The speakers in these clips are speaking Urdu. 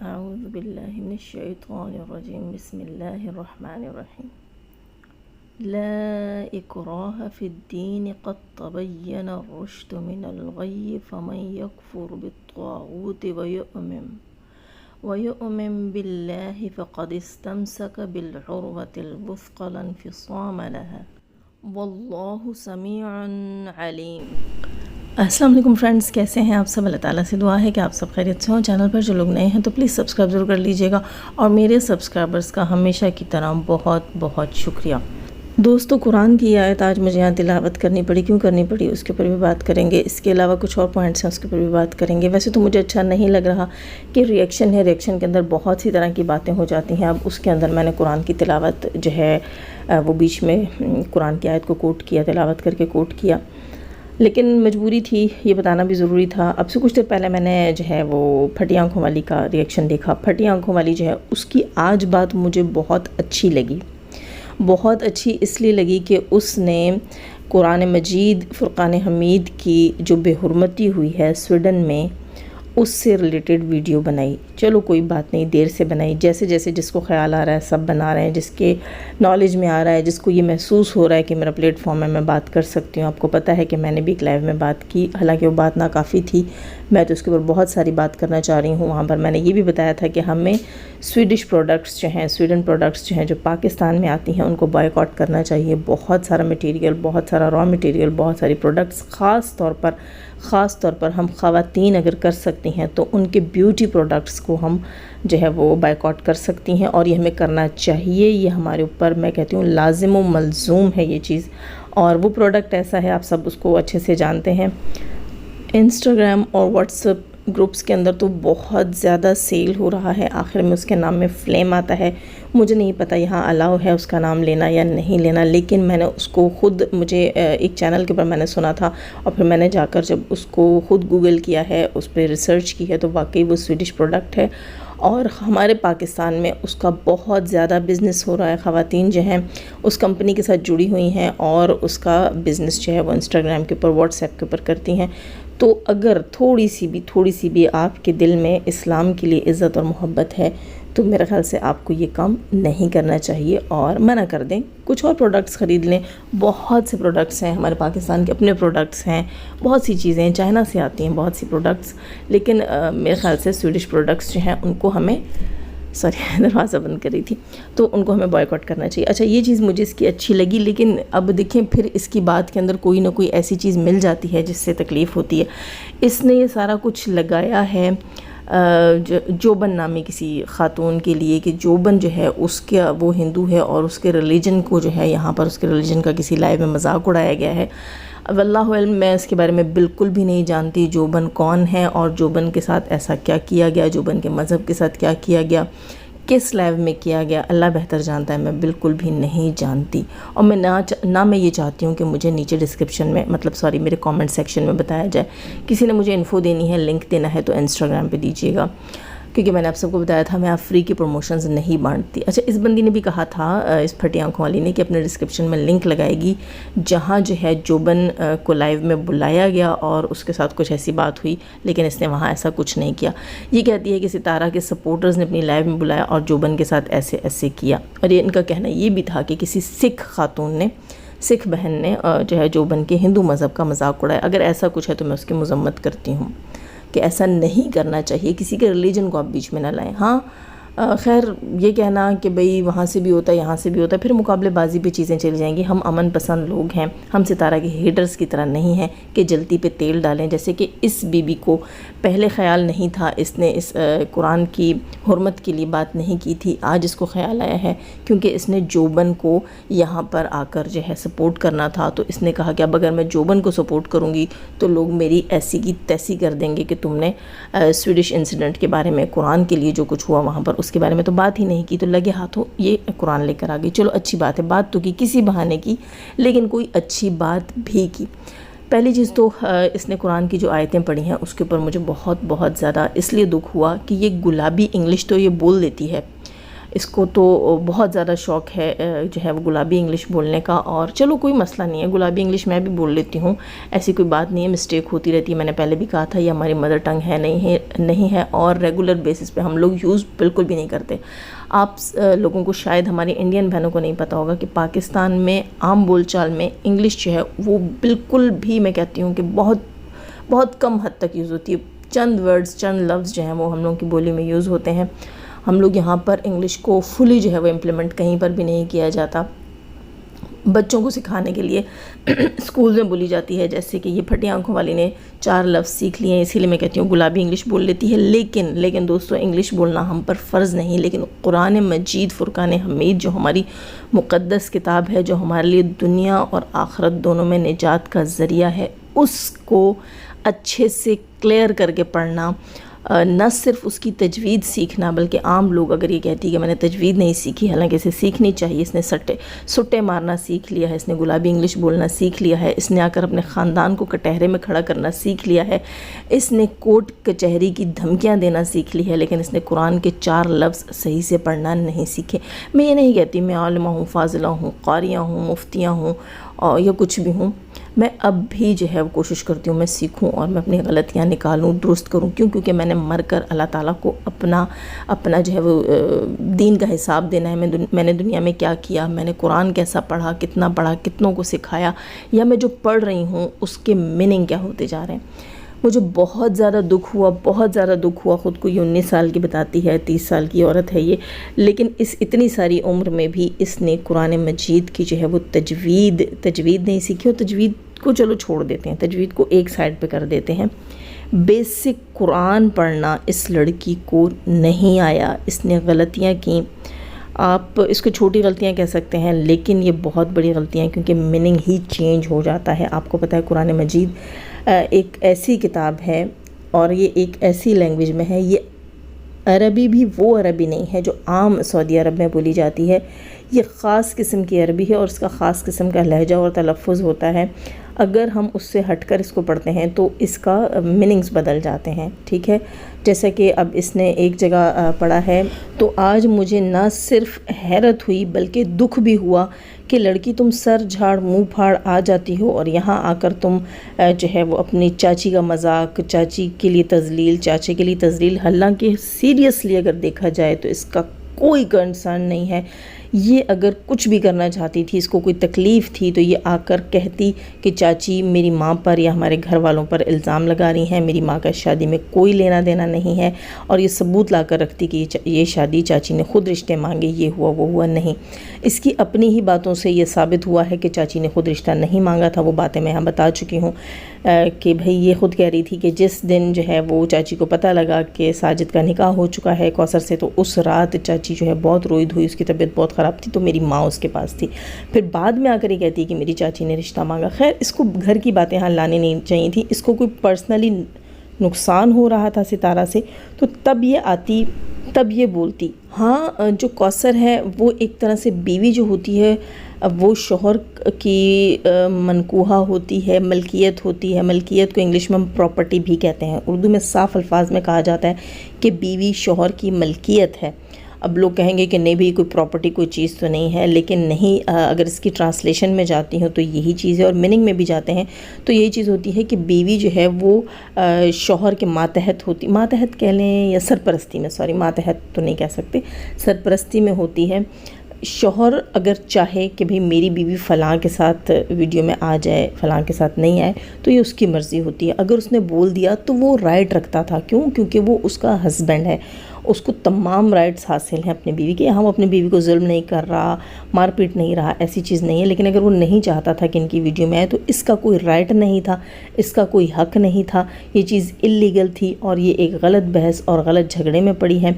أعوذ بالله من الشيطان الرجيم بسم الله الرحمن الرحيم لا إكراه في الدين قد تبين الرشد من الغي فمن يكفر بالطاغوت ويؤمن بالله فقد استمسك بالعروة الوثقى لا انفصام لها والله سمیع علیم۔ السلام علیکم فرینڈز، کیسے ہیں آپ سب؟ اللہ تعالیٰ سے دعا ہے کہ آپ سب خیریت سے ہوں۔ چینل پر جو لوگ نئے ہیں تو پلیز سبسکرائب ضرور کر لیجئے گا، اور میرے سبسکرائبرز کا ہمیشہ کی طرح بہت بہت شکریہ۔ دوستو، قرآن کی آیت آج مجھے یہاں تلاوت کرنی پڑی، کیوں کرنی پڑی اس کے اوپر بھی بات کریں گے۔ اس کے علاوہ کچھ اور پوائنٹس ہیں، اس کے اوپر بھی بات کریں گے۔ ویسے تو مجھے اچھا نہیں لگ رہا کہ ریئیکشن ہے، ریئیکشن کے اندر بہت سی طرح کی باتیں ہو جاتی ہیں۔ اب اس کے اندر میں نے قرآن کی تلاوت جو ہے وہ بیچ میں قرآن کی آیت کو کوٹ کیا، تلاوت کر کے کوٹ کیا، لیکن مجبوری تھی، یہ بتانا بھی ضروری تھا۔ اب سے کچھ دیر پہلے میں نے جو ہے وہ پھٹی آنکھوں والی کا ریئیکشن دیکھا۔ پھٹی آنکھوں والی جو ہے اس کی آج بات مجھے بہت اچھی لگی، بہت اچھی اس لیے لگی کہ اس نے قرآن مجید فرقان حمید کی جو بے حرمتی ہوئی ہے سویڈن میں، اس سے ریلیٹڈ ویڈیو بنائی۔ چلو کوئی بات نہیں، دیر سے بنائی، جیسے جیسے جس کو خیال آ رہا ہے سب بنا رہے ہیں، جس کے نالج میں آ رہا ہے، جس کو یہ محسوس ہو رہا ہے کہ میرا پلیٹ فارم ہے، میں بات کر سکتی ہوں۔ آپ کو پتہ ہے کہ میں نے بھی ایک لائیو میں بات کی، حالانکہ وہ بات ناکافی تھی، میں تو اس کے اوپر بہت ساری بات کرنا چاہ رہی ہوں۔ وہاں پر میں نے یہ بھی بتایا تھا کہ ہمیں سویڈش پروڈکٹس جو ہیں، سویڈن پروڈکٹس جو ہیں جو پاکستان میں آتی ہیں، ان کو بائیکاٹ کرنا چاہیے۔ بہت سارا مٹیریل، بہت سارا را مٹیریل، بہت ساری پروڈکٹس، خاص طور پر ہم خواتین اگر کر سکتی ہیں تو ان کے بیوٹی پروڈکٹس کو ہم جو ہے وہ بائیکاٹ کر سکتی ہیں، اور یہ ہمیں کرنا چاہیے۔ یہ ہمارے اوپر، میں کہتی ہوں، لازم و ملزوم ہے یہ چیز۔ اور وہ پروڈکٹ ایسا ہے، آپ سب اس کو اچھے سے جانتے ہیں، انسٹاگرام اور واٹس ایپ گروپس کے اندر تو بہت زیادہ سیل ہو رہا ہے۔ آخر میں اس کے نام میں فلیم آتا ہے۔ مجھے نہیں پتہ یہاں الاؤ ہے اس کا نام لینا یا نہیں لینا، لیکن میں نے اس کو خود، مجھے ایک چینل کے اوپر میں نے سنا تھا، اور پھر میں نے جا کر جب اس کو خود گوگل کیا ہے، اس پہ ریسرچ کی ہے، تو واقعی وہ سویڈش پروڈکٹ ہے، اور ہمارے پاکستان میں اس کا بہت زیادہ بزنس ہو رہا ہے۔ خواتین جو ہیں اس کمپنی کے ساتھ جڑی ہوئی ہیں، اور اس کا بزنس جو ہے وہ انسٹاگرام کے اوپر، واٹس ایپ کے اوپر کرتی ہیں۔ تو اگر تھوڑی سی بھی آپ کے دل میں اسلام کے لیے عزت اور محبت ہے تو میرے خیال سے آپ کو یہ کام نہیں کرنا چاہیے، اور منع کر دیں، کچھ اور پروڈکٹس خرید لیں۔ بہت سے پروڈکٹس ہیں ہمارے پاکستان کے، اپنے پروڈکٹس ہیں، بہت سی چیزیں ہیں، چائنا سے آتی ہیں بہت سی پروڈکٹس، لیکن میرے خیال سے سویڈش پروڈکٹس جو ہیں ان کو ہمیں دروازہ بند کر رہی تھی، تو ان کو ہمیں بائیکاٹ کرنا چاہیے۔ اچھا، یہ چیز مجھے اس کی اچھی لگی، لیکن اب دیکھیں پھر اس کی بات کے اندر کوئی نہ کوئی ایسی چیز مل جاتی ہے جس سے تکلیف ہوتی ہے۔ اس نے یہ سارا کچھ لگایا ہے جوبن نامی کسی خاتون کے لیے، کہ جوبن جو ہے اس کا، وہ ہندو ہے، اور اس کے ریلیجن کو جو ہے یہاں پر اس کے ریلیجن کا کسی لائیو میں مذاق اڑایا گیا ہے۔ واللہ علم، میں اس کے بارے میں بالکل بھی نہیں جانتی جوبن کون ہے، اور جوبن کے ساتھ ایسا کیا کیا گیا، جوبن کے مذہب کے ساتھ کیا کیا گیا، کس لائیو میں کیا گیا، اللہ بہتر جانتا ہے، میں بالکل بھی نہیں جانتی۔ اور میں نہ میں یہ چاہتی ہوں کہ مجھے نیچے ڈسکرپشن میں، میرے کامنٹ سیکشن میں بتایا جائے۔ کسی نے مجھے انفو دینی ہے، لنک دینا ہے، تو انسٹاگرام پہ دیجیے گا، کیونکہ میں نے آپ سب کو بتایا تھا میں آپ فری کی پروموشنز نہیں بانٹتی۔ اچھا، اس بندی نے بھی کہا تھا، اس پھٹی آنکھوں والی نے، کہ اپنے ڈسکرپشن میں لنک لگائے گی جہاں جو ہے جوبن کو لائیو میں بلایا گیا اور اس کے ساتھ کچھ ایسی بات ہوئی، لیکن اس نے وہاں ایسا کچھ نہیں کیا۔ یہ کہتی ہے کہ ستارہ کے سپورٹرز نے اپنی لائیو میں بلایا اور جوبن کے ساتھ ایسے ایسے کیا، اور یہ ان کا کہنا یہ بھی تھا کہ کسی سکھ خاتون نے، سکھ بہن نے جو ہے جوبن کے ہندو مذہب کا مذاق اڑایا۔ اگر ایسا کچھ ہے تو میں اس کی مذمت کرتی ہوں کہ ایسا نہیں کرنا چاہیے، کسی کے ریلیجن کو آپ بیچ میں نہ لائیں۔ ہاں خیر، یہ کہنا کہ بھئی وہاں سے بھی ہوتا ہے یہاں سے بھی ہوتا ہے، پھر مقابلے بازی پہ چیزیں چلی جائیں گی۔ ہم امن پسند لوگ ہیں، ہم ستارہ کے ہیٹرز کی طرح نہیں ہیں کہ جلتی پہ تیل ڈالیں، جیسے کہ اس بی بی کو پہلے خیال نہیں تھا، اس نے اس قرآن کی حرمت کے لیے بات نہیں کی تھی، آج اس کو خیال آیا ہے کیونکہ اس نے جوبن کو یہاں پر آ کر جو ہے سپورٹ کرنا تھا، تو اس نے کہا کہ اب اگر میں جوبن کو سپورٹ کروں گی تو لوگ میری ایسی کی تیسی کر دیں گے کہ تم نے سویڈش انسیڈنٹ کے بارے میں، قرآن کے لیے جو کچھ ہوا وہاں پر، اس کے بارے میں تو بات ہی نہیں کی، تو لگے ہاتھوں یہ قرآن لے کر آ گئی۔ چلو اچھی بات ہے، بات تو کی، کسی بہانے کی، لیکن کوئی اچھی بات بھی کی۔ پہلی چیز تو اس نے قرآن کی جو آیتیں پڑھی ہیں اس کے اوپر مجھے بہت زیادہ اس لیے دکھ ہوا کہ یہ گلابی انگلش تو یہ بول دیتی ہے، اس کو تو بہت زیادہ شوق ہے جو ہے وہ گلابی انگلش بولنے کا، اور چلو کوئی مسئلہ نہیں ہے، گلابی انگلش میں بھی بول لیتی ہوں، ایسی کوئی بات نہیں ہے، مسٹیک ہوتی رہتی ہے، میں نے پہلے بھی کہا تھا یہ ہماری مدر ٹنگ ہے نہیں ہے، اور ریگولر بیسس پہ ہم لوگ یوز بالکل بھی نہیں کرتے۔ آپ لوگوں کو شاید ہماری انڈین بہنوں کو نہیں پتہ ہوگا کہ پاکستان میں عام بول چال میں انگلش جو ہے وہ بالکل بھی، میں کہتی ہوں کہ بہت کم حد تک یوز ہوتی ہے، چند ورڈز چند لفظ جو ہیں وہ ہم لوگوں کی بولی میں یوز ہوتے ہیں۔ ہم لوگ یہاں پر انگلش کو فلی جو ہے وہ امپلیمنٹ کہیں پر بھی نہیں کیا جاتا، بچوں کو سکھانے کے لیے اسکول میں بولی جاتی ہے، جیسے کہ یہ پھٹی آنکھوں والی نے 4 لفظ سیکھ لیے ہیں، اسی لیے میں کہتی ہوں گلابی انگلش بول لیتی ہے، لیکن دوستو انگلش بولنا ہم پر فرض نہیں، لیکن قرآن مجید فرقان حمید جو ہماری مقدس کتاب ہے، جو ہمارے لیے دنیا اور آخرت دونوں میں نجات کا ذریعہ ہے، اس کو اچھے سے کلیئر کر کے پڑھنا، نہ صرف اس کی تجوید سیکھنا، بلکہ عام لوگ اگر یہ کہتی ہے کہ میں نے تجوید نہیں سیکھی، حالانکہ اسے سیکھنی چاہیے، اس نے سٹے مارنا سیکھ لیا ہے، اس نے گلابی انگلش بولنا سیکھ لیا ہے، اس نے آ کر اپنے خاندان کو کٹہرے میں کھڑا کرنا سیکھ لیا ہے، اس نے کورٹ کچہری کی دھمکیاں دینا سیکھ لی ہے، لیکن اس نے قرآن کے 4 لفظ صحیح سے پڑھنا نہیں سیکھے۔ میں یہ نہیں کہتی میں عالمہ ہوں، فاضلہ ہوں، قاریہ ہوں، مفتیاں ہوں یا کچھ بھی ہوں، میں اب بھی جو ہے کوشش کرتی ہوں میں سیکھوں اور میں اپنی غلطیاں نکالوں، درست کروں، کیونکہ میں نے مر کر اللہ تعالیٰ کو اپنا جو ہے وہ دین کا حساب دینا ہے، میں نے دنیا میں کیا کیا، میں نے قرآن کیسا پڑھا، کتنوں کو سکھایا، یا میں جو پڑھ رہی ہوں اس کے میننگ کیا ہوتے جا رہے ہیں۔ مجھے بہت زیادہ دکھ ہوا، خود کو یہ 19 سال کی بتاتی ہے، 30 سال کی عورت ہے یہ، لیکن اس اتنی ساری عمر میں بھی اس نے قرآن مجید کی جو ہے وہ تجوید نہیں سیکھی، اور تجوید کو چلو چھوڑ دیتے ہیں، تجوید کو ایک سائڈ پہ کر دیتے ہیں، بیسک قرآن پڑھنا اس لڑکی کو نہیں آیا، اس نے غلطیاں کی، آپ اس کو چھوٹی غلطیاں کہہ سکتے ہیں، لیکن یہ بہت بڑی غلطیاں ہیں، کیونکہ میننگ ہی چینج ہو جاتا ہے۔ آپ کو پتہ ہے قرآن مجید ایک ایسی کتاب ہے اور یہ ایک ایسی لینگویج میں ہے، یہ عربی بھی وہ عربی نہیں ہے جو عام سعودی عرب میں بولی جاتی ہے، یہ خاص قسم کی عربی ہے اور اس کا خاص قسم کا لہجہ اور تلفظ ہوتا ہے، اگر ہم اس سے ہٹ کر اس کو پڑھتے ہیں تو اس کا میننگز بدل جاتے ہیں، ٹھیک ہے؟ جیسا کہ اب اس نے ایک جگہ پڑھا ہے، تو آج مجھے نہ صرف حیرت ہوئی بلکہ دکھ بھی ہوا کہ لڑکی تم سر جھاڑ منہ پھاڑ آ جاتی ہو اور یہاں آ کر تم جو ہے وہ اپنی چاچی کا مذاق، چاچی کے لیے تذلیل، چاچے کے لیے تذلیل، حالانکہ سیریسلی اگر دیکھا جائے تو اس کا کوئی کنسرن نہیں ہے، یہ اگر کچھ بھی کرنا چاہتی تھی، اس کو کوئی تکلیف تھی تو یہ آ کر کہتی کہ چاچی میری ماں پر یا ہمارے گھر والوں پر الزام لگا رہی ہیں، میری ماں کا شادی میں کوئی لینا دینا نہیں ہے، اور یہ ثبوت لا کر رکھتی کہ یہ شادی چاچی نے خود رشتے مانگے، یہ ہوا وہ ہوا نہیں۔ اس کی اپنی ہی باتوں سے یہ ثابت ہوا ہے کہ چاچی نے خود رشتہ نہیں مانگا تھا، وہ باتیں میں یہاں بتا چکی ہوں کہ بھئی یہ خود کہہ رہی تھی کہ جس دن جو ہے وہ چاچی کو پتہ لگا کہ ساجد کا نکاح ہو چکا ہے کوثر سے، تو اس رات چاچی جو ہے بہت روئی دھوئی، اس کی طبیعت بہت خراب تھی، تو میری ماں اس کے پاس تھی، پھر بعد میں آ کر یہ کہتی ہے کہ میری چاچی نے رشتہ مانگا۔ خیر، اس کو گھر کی باتیں ہاں لانی نہیں چاہیے تھی، اس کو کوئی پرسنلی نقصان ہو رہا تھا ستارہ سے، تو تب یہ آتی، تب یہ بولتی۔ ہاں، جو کوثر ہے وہ ایک طرح سے بیوی جو ہوتی ہے وہ شوہر کی منکوحہ ہوتی ہے، ملکیت ہوتی ہے، ملکیت کو انگلش میں ہم پراپرٹی بھی کہتے ہیں، اردو میں صاف الفاظ میں کہا جاتا ہے کہ بیوی شوہر کی ملکیت ہے۔ اب لوگ کہیں گے کہ نہیں بھی کوئی پراپرٹی کوئی چیز تو نہیں ہے، لیکن نہیں، اگر اس کی ٹرانسلیشن میں جاتی ہوں تو یہی چیز ہے، اور میننگ میں بھی جاتے ہیں تو یہی چیز ہوتی ہے کہ بیوی جو ہے وہ شوہر کے ماتحت ہوتی، ماتحت کہہ لیں یا سرپرستی میں، ماتحت تو نہیں کہہ سکتے، سرپرستی میں ہوتی ہے۔ شوہر اگر چاہے کہ بھئی میری بیوی فلاں کے ساتھ ویڈیو میں آ جائے، فلاں کے ساتھ نہیں آئے، تو یہ اس کی مرضی ہوتی ہے، اگر اس نے بول دیا تو وہ رائٹ رکھتا تھا، کیونکہ وہ اس کا ہسبینڈ ہے، اس کو تمام رائٹس حاصل ہیں اپنی بیوی کے، ہم اپنی بیوی کو ظلم نہیں کر رہا، مار پیٹ نہیں رہا، ایسی چیز نہیں ہے، لیکن اگر وہ نہیں چاہتا تھا کہ ان کی ویڈیو میں آئے تو اس کا کوئی رائٹ نہیں تھا، اس کا کوئی حق نہیں تھا، یہ چیز اللیگل تھی، اور یہ ایک غلط بحث اور غلط جھگڑے میں پڑی ہے۔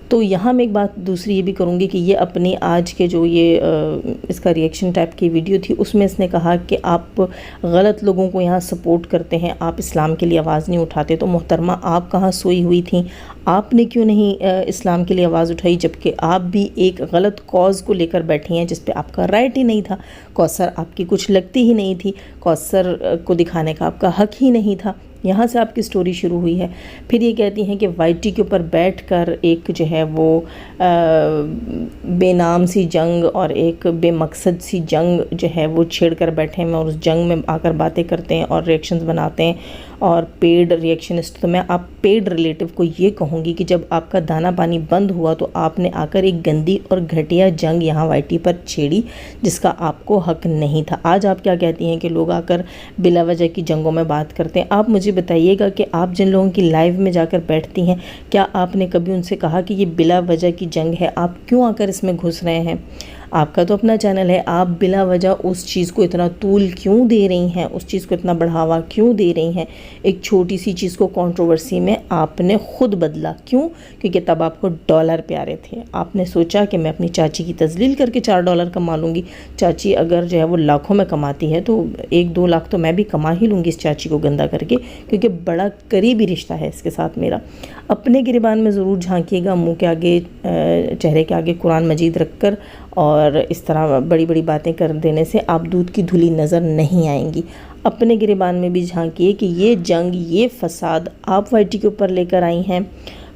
تو یہاں میں ایک بات دوسری یہ بھی کروں گی کہ یہ اپنی آج کے جو یہ اس کا ریئیکشن ٹائپ کی ویڈیو تھی، اس میں اس نے کہا کہ آپ غلط لوگوں کو یہاں سپورٹ کرتے ہیں، آپ اسلام کے لیے آواز نہیں اٹھاتے، تو محترمہ آپ کہاں سوئی ہوئی تھیں، آپ نے کیوں نہیں اسلام کے لیے آواز اٹھائی، جبکہ آپ بھی ایک غلط کاز کو لے کر بیٹھی ہیں جس پہ آپ کا رائٹ ہی نہیں تھا، کوثر آپ کی کچھ لگتی ہی نہیں تھی، کوثر کو دکھانے کا آپ کا حق ہی نہیں تھا، یہاں سے آپ کی سٹوری شروع ہوئی ہے۔ پھر یہ کہتی ہیں کہ وائی ٹی کے اوپر بیٹھ کر ایک جو ہے وہ بے نام سی جنگ اور ایک بے مقصد سی جنگ جو ہے وہ چھیڑ کر بیٹھے ہیں اور اس جنگ میں آ کر باتیں کرتے ہیں اور ریئیکشنز بناتے ہیں اور پیڈ ریئیکشنسٹ۔ تو میں آپ پیڈ ریلیٹیو کو یہ کہوں گی کہ جب آپ کا دانا پانی بند ہوا تو آپ نے آ کر ایک گندی اور گھٹیا جنگ یہاں وائی ٹی پر چھیڑی جس کا آپ کو حق نہیں تھا۔ آج آپ کیا کہتی ہیں کہ لوگ آ کر بلا وجہ کی جنگوں میں بات کرتے ہیں۔ آپ مجھے بتائیے گا کہ آپ جن لوگوں کی لائیو میں جا کر بیٹھتی ہیں، کیا آپ نے کبھی ان سے کہا کہ یہ بلا وجہ کی جنگ ہے، آپ کیوں آ کر اس میں گھس رہے ہیں؟ آپ کا تو اپنا چینل ہے، آپ بلا وجہ اس چیز کو اتنا طول کیوں دے رہی ہیں، اس چیز کو اتنا بڑھاوا کیوں دے رہی ہیں؟ ایک چھوٹی سی چیز کو کنٹروورسی میں آپ نے خود بدلا، کیوں؟ کیونکہ تب آپ کو ڈالر پیارے تھے۔ آپ نے سوچا کہ میں اپنی چاچی کی تذلیل کر کے $4 کما لوں گی۔ چاچی اگر جو ہے وہ لاکھوں میں کماتی ہے تو 1-2 لاکھ تو میں بھی کما ہی لوں گی اس چاچی کو گندا کر کے، کیونکہ بڑا قریبی رشتہ ہے اس کے ساتھ میرا۔ اپنے گریبان میں ضرور جھانکیے گا، منہ کے آگے چہرے کے آگے قرآن مجید رکھ کر اور اس طرح بڑی بڑی باتیں کر دینے سے آپ دودھ کی دھلی نظر نہیں آئیں گی۔ اپنے گریبان میں بھی جھانکیے کہ یہ جنگ، یہ فساد آپ وائی ٹی کے اوپر لے کر آئی ہیں،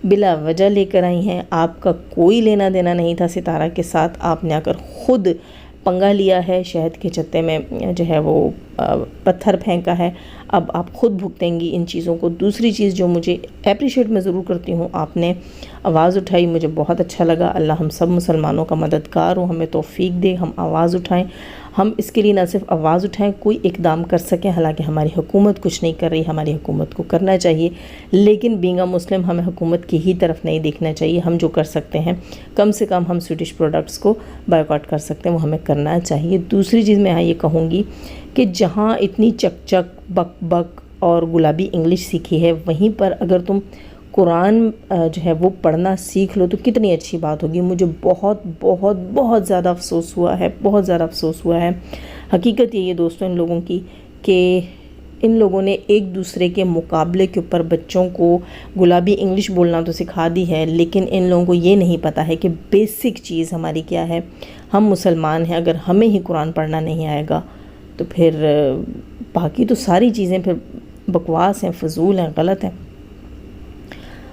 بلا وجہ لے کر آئی ہیں۔ آپ کا کوئی لینا دینا نہیں تھا ستارہ کے ساتھ، آپ نے آ کر خود پنگا لیا ہے، شہد کے چتے میں جو ہے وہ پتھر پھینکا ہے۔ اب آپ خود بھگتیں گی ان چیزوں کو۔ دوسری چیز جو مجھے اپریشیٹ میں ضرور کرتی ہوں، آپ نے آواز اٹھائی، مجھے بہت اچھا لگا۔ اللہ ہم سب مسلمانوں کا مددگار ہو، ہمیں توفیق دے، ہم آواز اٹھائیں۔ ہم اس کے لیے نہ صرف آواز اٹھائیں، کوئی اقدام کر سکیں، حالانکہ ہماری حکومت کچھ نہیں کر رہی، ہماری حکومت کو کرنا چاہیے، لیکن بینگ اے مسلم ہمیں حکومت کی ہی طرف نہیں دیکھنا چاہیے۔ ہم جو کر سکتے ہیں، کم سے کم ہم سویڈش پروڈکٹس کو بائیکاٹ کر سکتے ہیں، وہ ہمیں کرنا چاہیے۔ دوسری چیز میں یہ کہوں گی کہ جہاں اتنی چک چک بک بک اور گلابی انگلش سیکھی ہے، وہیں پر اگر تم قرآن جو ہے وہ پڑھنا سیکھ لو تو کتنی اچھی بات ہوگی۔ مجھے بہت بہت بہت زیادہ افسوس ہوا ہے، بہت زیادہ افسوس ہوا ہے۔ حقیقت یہ دوستوں ان لوگوں کی کہ ان لوگوں نے ایک دوسرے کے مقابلے کے اوپر بچوں کو گلابی انگلش بولنا تو سکھا دی ہے، لیکن ان لوگوں کو یہ نہیں پتہ ہے کہ بیسک چیز ہماری کیا ہے۔ ہم مسلمان ہیں، اگر ہمیں ہی قرآن پڑھنا نہیں آئے گا تو پھر باقی تو ساری چیزیں پھر بکواس ہیں، فضول ہیں، غلط ہیں۔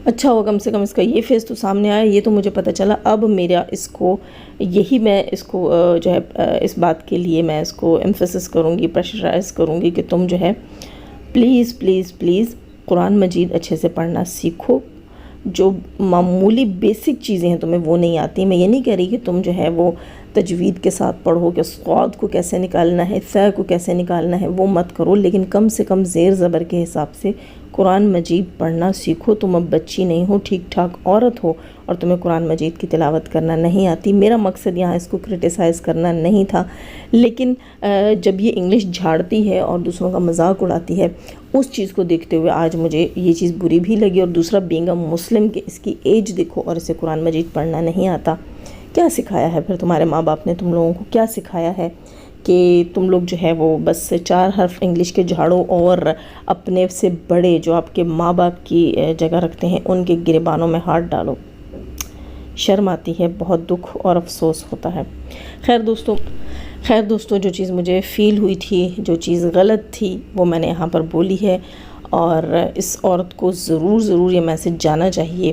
اچھا ہوا کم سے کم اس کا یہ فیس تو سامنے آیا، یہ تو مجھے پتہ چلا۔ اب میرا اس کو یہی میں اس کو جو ہے اس بات کے لیے میں اس کو ایمفیسس کروں گی، پریشرائز کروں گی کہ تم جو ہے پلیز پلیز پلیز قرآن مجید اچھے سے پڑھنا سیکھو۔ جو معمولی بیسک چیزیں ہیں تمہیں وہ نہیں آتی۔ میں یہ نہیں کہہ رہی کہ تم جو ہے وہ تجوید کے ساتھ پڑھو کہ صاد کو کیسے نکالنا ہے، ث کو کیسے نکالنا ہے، وہ مت کرو، لیکن کم سے کم زیر زبر کے حساب سے قرآن مجید پڑھنا سیکھو۔ تم اب بچی نہیں ہو، ٹھیک ٹھاک عورت ہو اور تمہیں قرآن مجید کی تلاوت کرنا نہیں آتی۔ میرا مقصد یہاں اس کو کرٹیسائز کرنا نہیں تھا، لیکن جب یہ انگلش جھاڑتی ہے اور دوسروں کا مذاق اڑاتی ہے، اس چیز کو دیکھتے ہوئے آج مجھے یہ چیز بری بھی لگی۔ اور دوسرا بینگ اے مسلم کہ اس کی ایج دیکھو اور اسے قرآن مجید پڑھنا نہیں آتا۔ کیا سکھایا ہے پھر تمہارے ماں باپ نے تم لوگوں کو؟ کیا سکھایا ہے کہ تم لوگ جو ہے وہ بس 4 حرف انگلش کے جھاڑو اور اپنے سے بڑے جو آپ کے ماں باپ کی جگہ رکھتے ہیں ان کے گریبانوں میں ہاتھ ڈالو؟ شرم آتی ہے، بہت دکھ اور افسوس ہوتا ہے۔ خیر دوستوں جو چیز مجھے فیل ہوئی تھی، جو چیز غلط تھی، وہ میں نے یہاں پر بولی ہے، اور اس عورت کو ضرور یہ میسج جانا چاہیے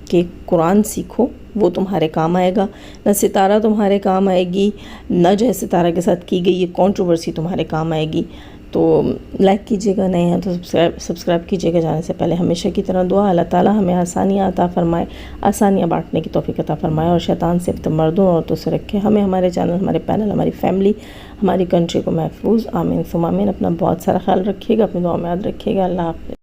کہ قرآن سیکھو، وہ تمہارے کام آئے گا۔ نہ ستارہ تمہارے کام آئے گی، نہ جو ہے ستارہ کے ساتھ کی گئی یہ کنٹروورسی تمہارے کام آئے گی۔ تو لائک کیجئے گا، نئے ہیں تو سبسکرائب کیجئے گا۔ جانے سے پہلے ہمیشہ کی طرح دعا، اللہ تعالیٰ ہمیں آسانیاں عطا فرمائے، آسانیاں بانٹنے کی توفیق عطا فرمائے، اور شیطان سے مردوں اور عورتوں سے رکھے ہمیں، ہمارے چینل، ہمارے پینل، ہماری فیملی، ہماری کنٹری کو محفوظ۔ آمین ثم آمین۔ اپنا بہت سارا خیال رکھیے گا، اپنی دعا میں یاد رکھیے گا۔ اللہ حافظ۔